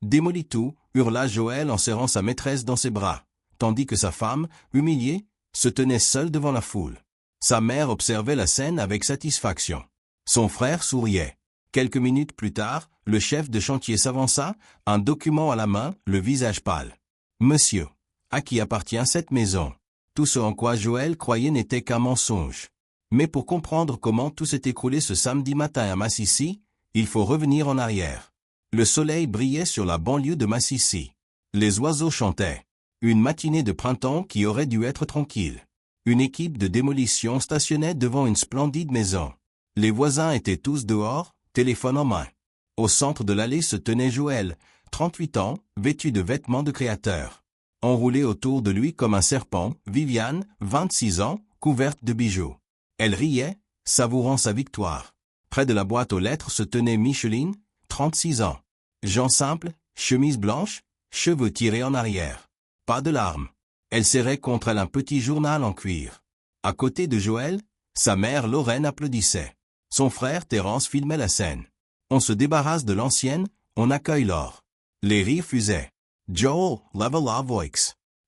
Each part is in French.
Démolis tout, hurla Joël en serrant sa maîtresse dans ses bras, tandis que sa femme, humiliée, se tenait seule devant la foule. Sa mère observait la scène avec satisfaction. Son frère souriait. Quelques minutes plus tard, le chef de chantier s'avança, un document à la main, le visage pâle. « Monsieur, à qui appartient cette maison ?» Tout ce en quoi Joël croyait n'était qu'un mensonge. Mais pour comprendre comment tout s'est écroulé ce samedi matin à Massissi, il faut revenir en arrière. Le soleil brillait sur la banlieue de Massissi. Les oiseaux chantaient. Une matinée de printemps qui aurait dû être tranquille. Une équipe de démolition stationnait devant une splendide maison. Les voisins étaient tous dehors, téléphone en main. Au centre de l'allée se tenait Joël, 38 ans, vêtu de vêtements de créateur. Enroulée autour de lui comme un serpent, Viviane, 26 ans, couverte de bijoux. Elle riait, savourant sa victoire. Près de la boîte aux lettres se tenait Micheline, 36 ans. Gens simples, chemise blanche, cheveux tirés en arrière. Pas de larmes. Elle serrait contre elle un petit journal en cuir. À côté de Joël, sa mère Lorraine applaudissait. Son frère Terence filmait la scène. On se débarrasse de l'ancienne, on accueille l'or. Les rires fusaient. Joel, level la voix.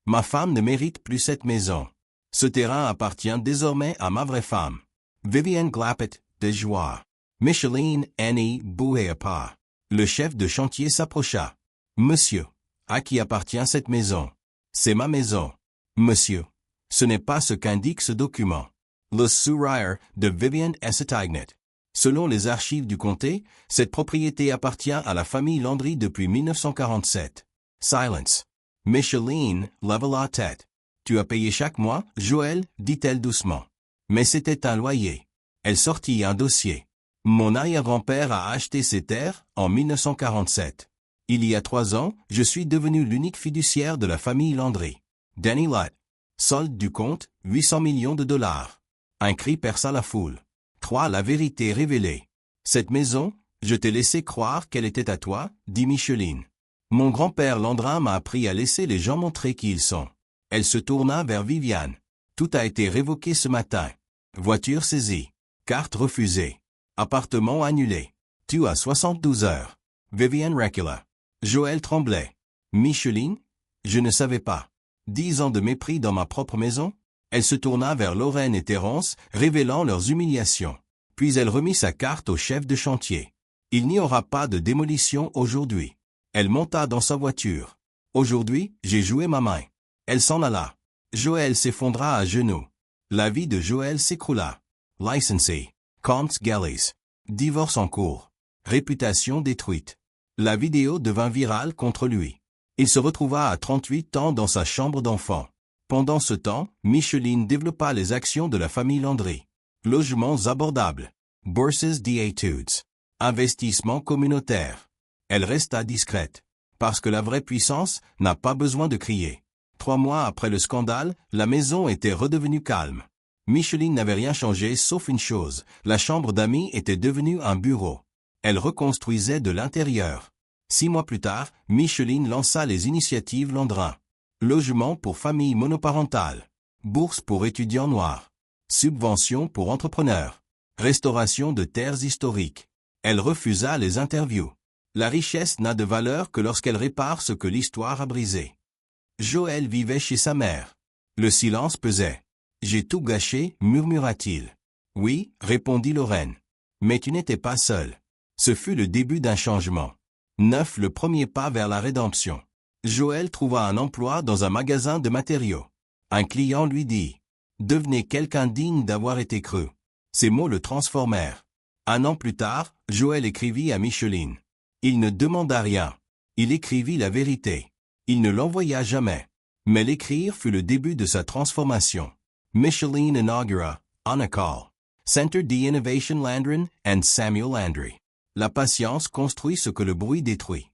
Ma femme ne mérite plus cette maison. Ce terrain appartient désormais à ma vraie femme. Viviane Glappet, de joie. Micheline, Annie, bouait pas. Le chef de chantier s'approcha. Monsieur, à qui appartient cette maison? C'est ma maison. Monsieur, ce n'est pas ce qu'indique ce document. Le sourire de Viviane Essatagnet. Selon les archives du comté, cette propriété appartient à la famille Landry depuis 1947. Silence. Micheline leva la tête. Tu as payé chaque mois, Joël, dit-elle doucement. Mais c'était un loyer. Elle sortit un dossier. Mon arrière-grand-père a acheté ces terres en 1947. Il y a 3 ans, je suis devenu l'unique fiduciaire de la famille Landry. Danny Lott. Solde du compte, 800 millions de dollars. Un cri perça la foule. 3. La vérité révélée. Cette maison, je t'ai laissé croire qu'elle était à toi, dit Micheline. Mon grand-père Landrin m'a appris à laisser les gens montrer qui ils sont. Elle se tourna vers Viviane. Tout a été révoqué ce matin. Voiture saisie. Carte refusée. Appartement annulé. Tu as 72 heures. Viviane recula. Joël tremblait. Micheline? Je ne savais pas. 10 ans de mépris dans ma propre maison? Elle se tourna vers Lorraine et Terence, révélant leurs humiliations. Puis elle remit sa carte au chef de chantier. Il n'y aura pas de démolition aujourd'hui. Elle monta dans sa voiture. Aujourd'hui, j'ai joué ma main. Elle s'en alla. Joël s'effondra à genoux. La vie de Joël s'écroula. Licensé. Comptes Galleys. Divorce en cours. Réputation détruite. La vidéo devint virale contre lui. Il se retrouva à 38 ans dans sa chambre d'enfant. Pendant ce temps, Micheline développa les actions de la famille Landry. Logements abordables. Bourses d'études. Investissement communautaire. Elle resta discrète. Parce que la vraie puissance n'a pas besoin de crier. 3 mois après le scandale, la maison était redevenue calme. Micheline n'avait rien changé sauf une chose, la chambre d'amis était devenue un bureau. Elle reconstruisait de l'intérieur. 6 mois plus tard, Micheline lança les initiatives Landrin. Logement pour familles monoparentales. Bourse pour étudiants noirs. Subvention pour entrepreneurs. Restauration de terres historiques. Elle refusa les interviews. La richesse n'a de valeur que lorsqu'elle répare ce que l'histoire a brisé. Joël vivait chez sa mère. Le silence pesait. « J'ai tout gâché » murmura-t-il. « Oui » répondit Lorraine. « Mais tu n'étais pas seul. » Ce fut le début d'un changement. 9. Le premier pas vers la rédemption. Joël trouva un emploi dans un magasin de matériaux. Un client lui dit « Devenez quelqu'un digne d'avoir été cru ». Ces mots le transformèrent. 1 an plus tard, Joël écrivit à Micheline. Il ne demanda rien. Il écrivit la vérité. Il ne l'envoya jamais. Mais l'écrire fut le début de sa transformation. Micheline inaugura, on a call. Center the Innovation Landrin and Samuel Landry. La patience construit ce que le bruit détruit.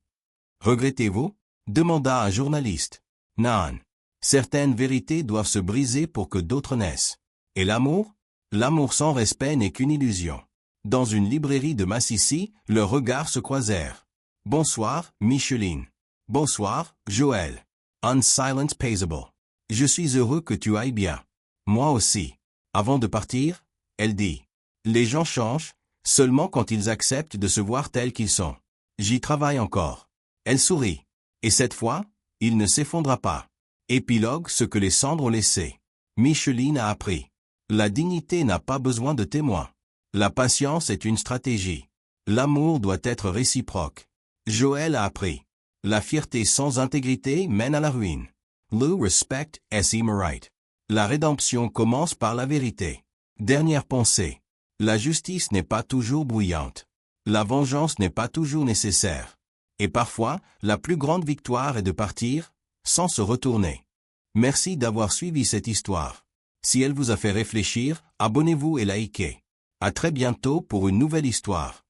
Regrettez-vous? Demanda un journaliste. Non. Certaines vérités doivent se briser pour que d'autres naissent. Et l'amour? L'amour sans respect n'est qu'une illusion. Dans une librairie de Massissi, leurs regards se croisèrent. Bonsoir, Micheline. Bonsoir, Joël. On silence paisible. Je suis heureux que tu ailles bien. Moi aussi. Avant de partir, elle dit. Les gens changent, seulement quand ils acceptent de se voir tels qu'ils sont. J'y travaille encore. Elle sourit. Et cette fois, il ne s'effondra pas. Épilogue: ce que les cendres ont laissé. Micheline a appris. La dignité n'a pas besoin de témoins. La patience est une stratégie. L'amour doit être réciproque. Joël a appris. La fierté sans intégrité mène à la ruine. Lou respect S. Wright. La rédemption commence par la vérité. Dernière pensée. La justice n'est pas toujours bruyante. La vengeance n'est pas toujours nécessaire. Et parfois, la plus grande victoire est de partir, sans se retourner. Merci d'avoir suivi cette histoire. Si elle vous a fait réfléchir, abonnez-vous et likez. À très bientôt pour une nouvelle histoire.